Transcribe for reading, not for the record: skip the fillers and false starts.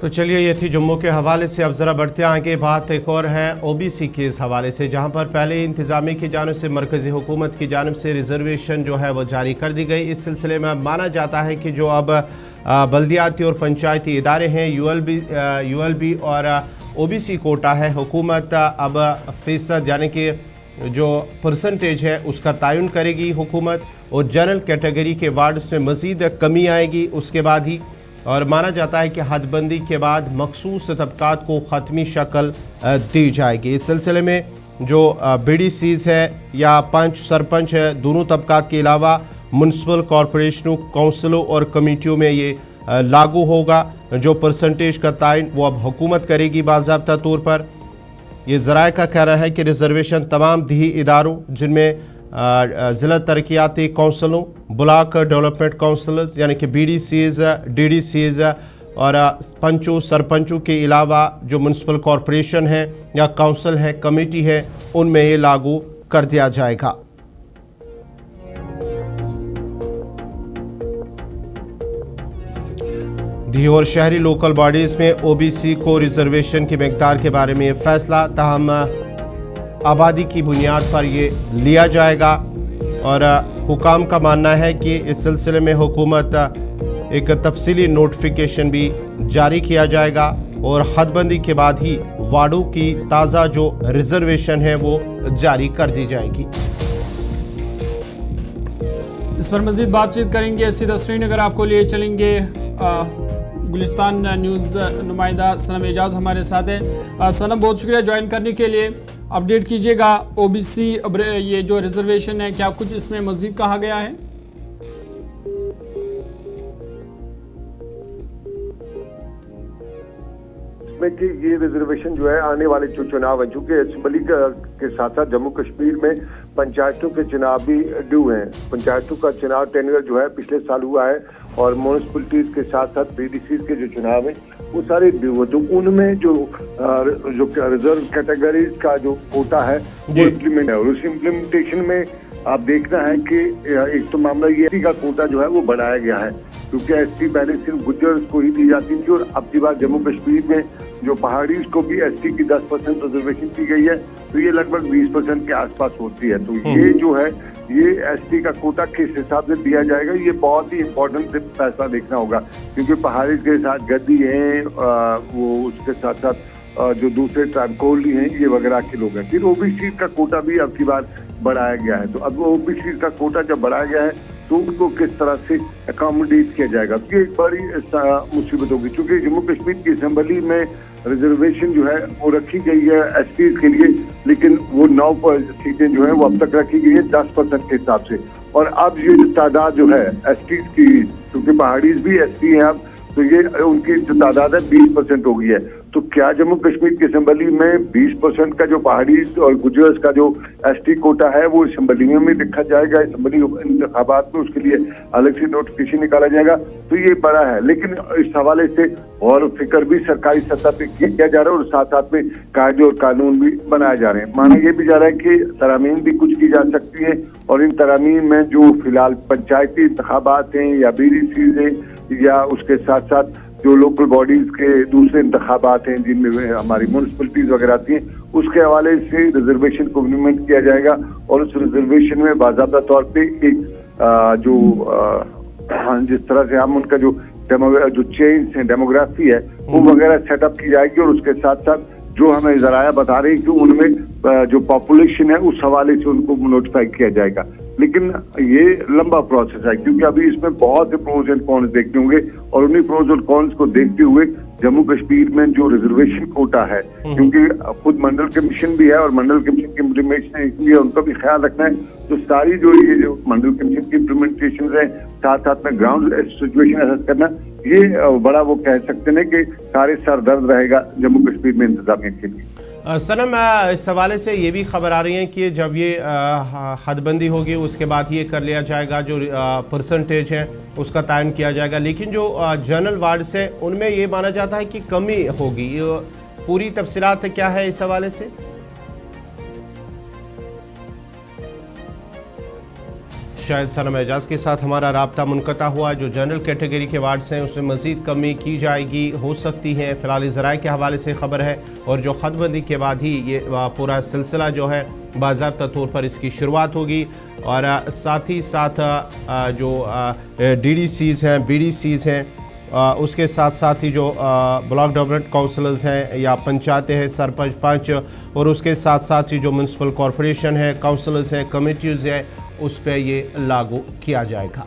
तो चलिए, ये थी जम्मू के हवाले से। अब ज़रा बढ़ते आगे। बात एक और है ओबीसी के इस हवाले से, जहां पर पहले इंतज़ामिया की जानिब से मरकज़ी हुकूमत की जानिब से रिजर्वेशन जो है वो जारी कर दी गई। इस सिलसिले में अब माना जाता है कि जो अब बल्दियाती और पंचायती इदारे हैं, यूएलबी और ओबीसी कोटा है, हुकूमत अब फ़ीसद यानी कि जो परसेंटेज है उसका तयन करेगी हुकूमत, और जनरल कैटेगरी के वार्ड्स में मज़ीद कमी आएगी उसके बाद ही। और माना जाता है कि हदबंदी के बाद मखसूस तबकात को ख़त्मी शक्ल दी जाएगी। इस सिलसिले में जो BDCs है या पंच सरपंच है, दोनों तबकात के अलावा म्यूनसिपल कॉरपोरेशनों, काउंसिलों और कमेटियों में ये लागू होगा। जो परसेंटेज का तयन वो अब हुकूमत करेगी बाज़ाब्ता तौर पर। ये ज़राए का कहना है कि रिजर्वेशन तमाम दही इदारों जिनमें ज़िला तरक्याती काउंसिलों, ब्लॉक डेवलपमेंट काउंसिल्स यानी कि BDCs, DDCs और पंचों सरपंचों के अलावा जो म्यूनसिपल कॉरपोरेशन है या काउंसिल है, कमेटी है, उनमें ये लागू कर दिया जाएगा। दी और शहरी लोकल बॉडीज़ में OBC को रिजर्वेशन की मकदार के बारे में फ़ैसला ताहम आबादी की बुनियाद पर ये लिया जाएगा, और हुकाम का मानना है कि इस सिलसिले में हुकूमत एक तफसीली नोटिफिकेशन भी जारी किया जाएगा, और हदबंदी के बाद ही वार्डों की ताज़ा जो रिजर्वेशन है वो जारी कर दी जाएगी। इस पर मज़ीद बातचीत करेंगे। सीधा श्रीनगर आपको लिए चलेंगे। गुलिस्तान न्यूज़ नुमाइंदा सनम एजाज हमारे साथ हैं। सनम, बहुत शुक्रिया ज्वाइन करने के लिए। अपडेट कीजिएगा OBC ये जो रिजर्वेशन है, क्या कुछ इसमें मज़ीद कहा गया है? इसमें कि ये रिजर्वेशन जो है आने वाले जो चुनाव है, चूंकि असेंबली के साथ साथ जम्मू कश्मीर में पंचायतों के चुनाव भी ड्यू हैं। पंचायतों का चुनाव टेन्योर जो है पिछले साल हुआ है, और म्यूनिसिपलिटीज के साथ साथ BDCs के जो चुनाव है वो सारे ड्यू है। तो उनमें जो रिजर्व कैटेगरीज का जो कोटा है वो इम्प्लीमेंट है, और उस इम्प्लीमेंटेशन में आप देखना है कि एक तो मामला ये ST का कोटा जो है वो बढ़ाया गया है, क्योंकि ST पहले सिर्फ गुज्जर्स को ही दी जाती थी, और अब की बात जम्मू कश्मीर में जो पहाड़ी को भी ST की 10% रिजर्वेशन दी गई है, तो ये लगभग 20% के आसपास होती है। तो ये जो है ये ST का कोटा किस हिसाब से दिया जाएगा, ये बहुत ही इम्पोर्टेंट फैसला देखना होगा, क्योंकि पहाड़ी के साथ गद्दी हैं, वो उसके साथ साथ जो दूसरे ट्रांकोली हैं, ये वगैरह के लोग हैं। फिर OBC का कोटा भी अब की बार बढ़ाया गया है। तो अब OBC का कोटा जब बढ़ाया गया है तो उनको किस तरह से अकोमोडेट किया जाएगा, तो ये एक बड़ी मुसीबत होगी, क्योंकि जम्मू कश्मीर की असेंबली में रिजर्वेशन जो है वो रखी गई है STs के लिए, लेकिन वो 9 सीटें जो है वो अब तक रखी गई है 10% के हिसाब से। और अब ये जो तादाद जो है STs की, क्योंकि पहाड़ी भी ST हैं अब, तो ये उनकी जो तादाद है 20% हो गई है। तो क्या जम्मू कश्मीर की असेंबली में 20% का जो पहाड़ी और गुजर्स का जो ST कोटा है वो असेंबलियों में लिखा जाएगा, असेंबली इंतखाबात में उसके लिए अलग से नोटिफिकेशन निकाला जाएगा? तो ये बड़ा है, लेकिन इस हवाले से और फिक्र भी सरकारी सतह पे किया जा रहा है, और साथ साथ में कायदे और कानून भी बनाए जा रहे हैं। माना ये भी जा रहा है कि तरामीम भी कुछ की जा सकती है, और इन तरामीम में जो फिलहाल पंचायती इंतखाबात हैं या BDCs हैं या उसके साथ साथ जो लोकल बॉडीज के दूसरे इंतखाबात हैं जिनमें हमारी म्यूनिसिपलिटीज वगैरह आती हैं, उसके हवाले से रिजर्वेशन को इम्प्लीमेंट किया जाएगा, और उस रिजर्वेशन में बाज़ाब्ता तौर पे एक जिस तरह से हम उनका जो चेंज है, डेमोग्राफी है, वो वगैरह सेटअप की जाएगी, और उसके साथ साथ जो हमें ज़राया बता रहे हैं कि उनमें जो पॉपुलेशन है उस हवाले से उनको नोटिफाई किया जाएगा। लेकिन ये लंबा प्रोसेस है, क्योंकि अभी इसमें बहुत से प्रोज एंड कॉन्स देखने होंगे, और उन्हीं प्रोज और कॉन्स को देखते हुए जम्मू कश्मीर में जो रिजर्वेशन कोटा है, क्योंकि खुद मंडल कमीशन भी है, और मंडल कमीशन की इम्प्लीमेंटेशन है, इसलिए उनका भी ख्याल रखना है। तो सारी जो ये जो मंडल कमीशन की इम्प्लीमेंटेशन है, साथ साथ में ग्राउंड सिचुएशन असेस करना, ये बड़ा वो कह सकते हैं कि सारे सरदर्द रहेगा जम्मू कश्मीर में इंतजामिया के लिए। सनम, इस हवाले से ये भी खबर आ रही है कि जब ये हदबंदी होगी उसके बाद ये कर लिया जाएगा, जो परसेंटेज है उसका तयन किया जाएगा, लेकिन जो जनरल वार्ड्स हैं उनमें ये माना जाता है कि कमी होगी। पूरी तफसीलात क्या है इस हवाले से? शायद सनम एजाज के साथ हमारा राब्ता मुनक़ता हुआ। जो जनरल कैटेगरी के वार्ड्स हैं उसमें मज़ीद कमी की जाएगी, हो सकती है, फ़िलहाल ज़राए के हवाले से ख़बर है। और जो ख़तबंदी के बाद ही ये पूरा सिलसिला जो है बाज़ाब्ता तौर पर इसकी शुरुआत होगी। और साथ ही साथ जो DDCs हैं, BDCs हैं, उसके साथ साथ ही जो ब्लॉक डेवलपमेंट काउंसलर्स हैं या पंचायतें हैं, सरपंच पंच, और उसके साथ साथ ही जो म्यूनसिपल कॉरपोरेशन है, काउंसलर्स हैं, कमेटीज़ हैं, उस पर ये लागू किया जाएगा।